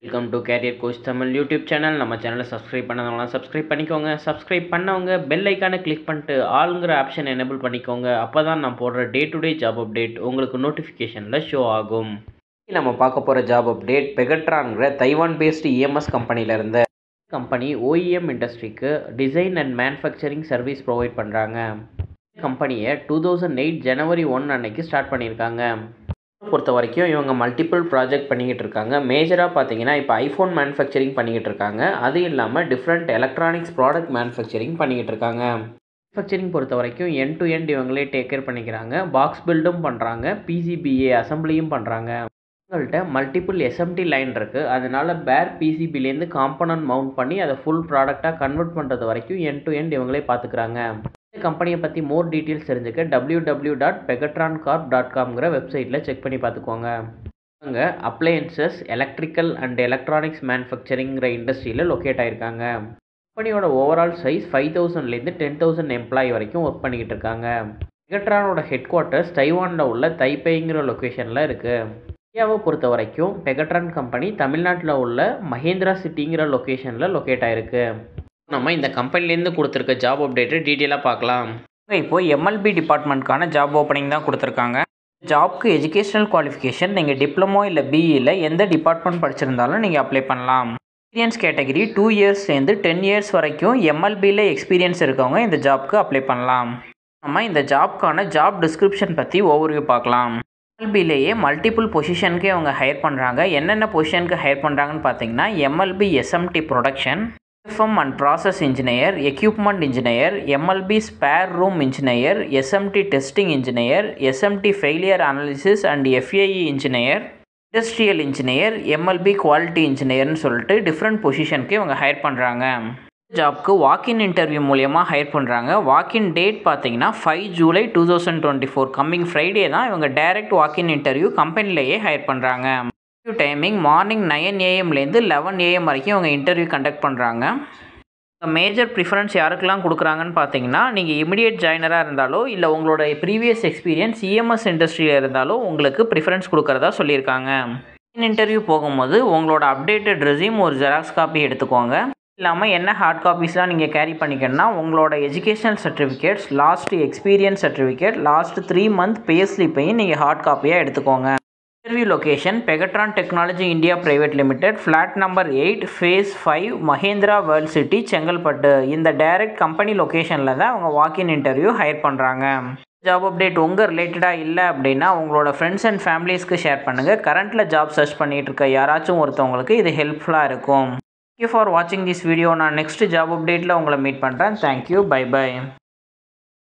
Welcome to career coach Tamil YouTube channel. நம்ம சேனலை subscribe பண்ணாதவங்களாம் சப்ஸ்கிரைப் பண்ணிக்கோங்க. சப்ஸ்கிரைப் பண்ணவங்க பெல் ஐக்கானை கிளிக் பண்ணிட்டு ஆளுங்கிற ஆப்ஷன் எனேபிள் பண்ணிக்கோங்க. அப்போ தான் நான் போடுற day to day job update உங்களுக்கு நோட்டிஃபிகேஷனில் ஷோ ஆகும். நம்ம பார்க்க போகிற ஜாப் அப்டேட் பெகட்ரான்கிற தைவான் பேஸ்டு இஎம்எஸ் கம்பெனியிலேருந்து. கம்பெனி ஓஇஎம் இண்டஸ்ட்ரிக்கு design and manufacturing service provide பண்ணுறாங்க. கம்பெனியை 2008 ஜனவரி 1 அன்னைக்கு ஸ்டார்ட் பண்ணியிருக்காங்க. பொறுத்த வரைக்கும் இவங்க மல்டிபிள் ப்ராஜெக்ட் பண்ணிக்கிட்டு இருக்காங்க. மேஜராக பார்த்தீங்கன்னா இப்போ ஐஃபோன் மேனுஃபேக்சரிங் பண்ணிக்கிட்டு இருக்காங்க. அது இல்லாமல் டிஃப்ரெண்ட் எலக்ட்ரானிக்ஸ் ப்ராடக்ட் மேனுஃபேக்சரிங் பண்ணிக்கிட்டு இருக்காங்க. மேனுஃபேக்சரிங் பொறுத்த வரைக்கும் எண்ட் டு எண்ட் இவங்களே டேக் கேர் பண்ணிக்கிறாங்க. பாக்ஸ் பில்டும் பண்ணுறாங்க, பிசிபிஏ அசம்பிளியும் பண்ணுறாங்க. இவங்கள்ட்ட மல்டிபிள் எஸ்எம்டி லைன் இருக்குது. அதனால பேர் பிசிபிலேருந்து காம்பனன்ட் மவுண்ட் பண்ணி அதை ஃபுல் ப்ராடக்டாக கன்வெர்ட் பண்ணுறது வரைக்கும் எண்ட் டு எண்ட் இவங்களே பார்த்துக்கிறாங்க. இந்த கம்பெனியை பற்றி மோர் டீட்டெயில்ஸ் தெரிஞ்சுக்க www.pegatroncorp.comங்கிற வெப்சைட்டில் செக் பண்ணி பார்த்துக்கோங்க. அங்கே அப்ளையன்சஸ், எலக்ட்ரிக்கல் அண்ட் எலக்ட்ரானிக்ஸ் மேனுஃபேக்சரிங்கிற இண்டஸ்ட்ரியில் லொக்கேட் ஆகிருக்காங்க. கம்பெனியோட ஓவரால் சைஸ் 5000லேருந்து 10,000 எம்ப்ளாயி வரைக்கும் ஒர்க் பண்ணிக்கிட்டு இருக்காங்க. பெகட்ரானோட ஹெட் குவார்ட்டர்ஸ் தைவானில் உள்ள தைப்பேங்கிற லொக்கேஷனில் இருக்குது. இந்தியாவை பொறுத்த வரைக்கும் பெகட்ரான் கம்பெனி தமிழ்நாட்டில் உள்ள மஹேந்திரா சிட்டிங்கிற லொக்கேஷனில் லொக்கேட் ஆகிருக்கு. நம்ம இந்த கம்பெனிலேருந்து கொடுத்துருக்க ஜாப் அப்டேட்டை டீட்டெயிலாக பார்க்கலாம். இப்போது எம்எல்பி டிபார்ட்மெண்ட்கான ஜாப் ஓப்பனிங் தான் கொடுத்துருக்காங்க. ஜாப்க்கு எஜுகேஷனல் குவாலிஃபிகேஷன் நீங்கள் டிப்ளமோ இல்லை பிஇயில் எந்த டிபார்ட்மெண்ட் படிச்சிருந்தாலும் நீங்கள் அப்ளை பண்ணலாம். எக்ஸ்பீரியன்ஸ் கேட்டகரி 2 இயர்ஸ்லேருந்து 10 இயர்ஸ் வரைக்கும் எம்எல்பியில் எக்ஸ்பீரியன்ஸ் இருக்கவங்க இந்த ஜாப்க்கு அப்ளை பண்ணலாம். நம்ம இந்த ஜாப்க்கான ஜாப் டிஸ்கிரிப்ஷன் பற்றி ஓவர்வியூ பார்க்கலாம். எம்எல்பிலேயே மல்டிபிள் பொசிஷனுக்கு அவங்க ஹையர் பண்ணுறாங்க. என்னென்ன பொசிஷனுக்கு ஹையர் பண்ணுறாங்கன்னு பார்த்தீங்கன்னா MLB SMT production, FM and process engineer, equipment engineer, MLB spare room engineer, SMT testing engineer, SMT failure analysis and FAE engineer, industrial engineer, MLB quality இன்ஜினியர்னு சொல்லிட்டு டிஃப்ரெண்ட் பொசிஷனுக்கு இவங்க ஹையர் பண்ணுறாங்க. ஜாப்க்கு வாக்கின் இன்டர்வியூ மூலியமாக ஹையர் பண்ணுறாங்க. வாக்கின் டேட் பார்த்தீங்கன்னா 5 July 2024 coming Friday தான் இவங்க டைரக்ட் வாக்கின் இன்டர்வியூ கம்பெனிலேயே ஹையர் பண்ணுறாங்க. டைமிங் மார்னிங் 9 AM-லேருந்து 11 AM வரைக்கும் இவங்க இன்டர்வியூ கண்டக்ட் பண்ணுறாங்க. மேஜர் ப்ரிஃபரன்ஸ் யாருக்கெல்லாம் கொடுக்குறாங்கன்னு பார்த்தீங்கன்னா நீங்கள் இமிடியேட் ஜாயினராக இருந்தாலோ இல்லை உங்களோட ப்ரீவியஸ் எக்ஸ்பீரியன்ஸ் இஎம்எஸ் இண்டஸ்ட்ரியில் இருந்தாலோ உங்களுக்கு ப்ரிஃபரன்ஸ் கொடுக்குறதா சொல்லியிருக்காங்க. இன்டர்வியூ போகும்போது உங்களோட அப்டேட்டட் ரெஸ்யூம் ஒரு ஜெராக்ஸ் காப்பி எடுத்துக்கோங்க. இல்லாமல் என்ன ஹார்ட் காப்பீஸ்லாம் நீங்கள் கேரி பண்ணிக்கணும்னா உங்களோட educational certificates, last experience certificate, last 3 month pay ஸ்லிப்பையும் நீங்கள் ஹார்ட் காப்பியாக எடுத்துக்கோங்க. Interview location Pegatron technology India private limited, flat number 8, phase 5, Mahindra world city, Chengalpattu. இந்த டைரக்ட் கம்பெனி லொக்கேஷனில் தான் அவங்க வாக்கின் இன்டர்வியூ ஹையர் பண்ணுறாங்க. ஜாப் அப்டேட் உங்கள் ரிலேட்டடாக இல்லை அப்படின்னா உங்களோட ஃப்ரெண்ட்ஸ் அண்ட் ஃபேமிலிஸ்க்கு ஷேர் பண்ணுங்கள். கரண்ட்டில் ஜாப் சர்ச் பண்ணிகிட்டு இருக்க யாராச்சும் ஒருத்தவங்களுக்கு இது ஹெல்ப்ஃபுல்லாக இருக்கும். தேங்க்யூ ஃபார் வாட்சிங் திஸ் வீடியோ. நான் நெக்ஸ்ட் ஜாப் அப்டேட்டில் உங்களை மீட் பண்ணுறேன். Thank you, bye by.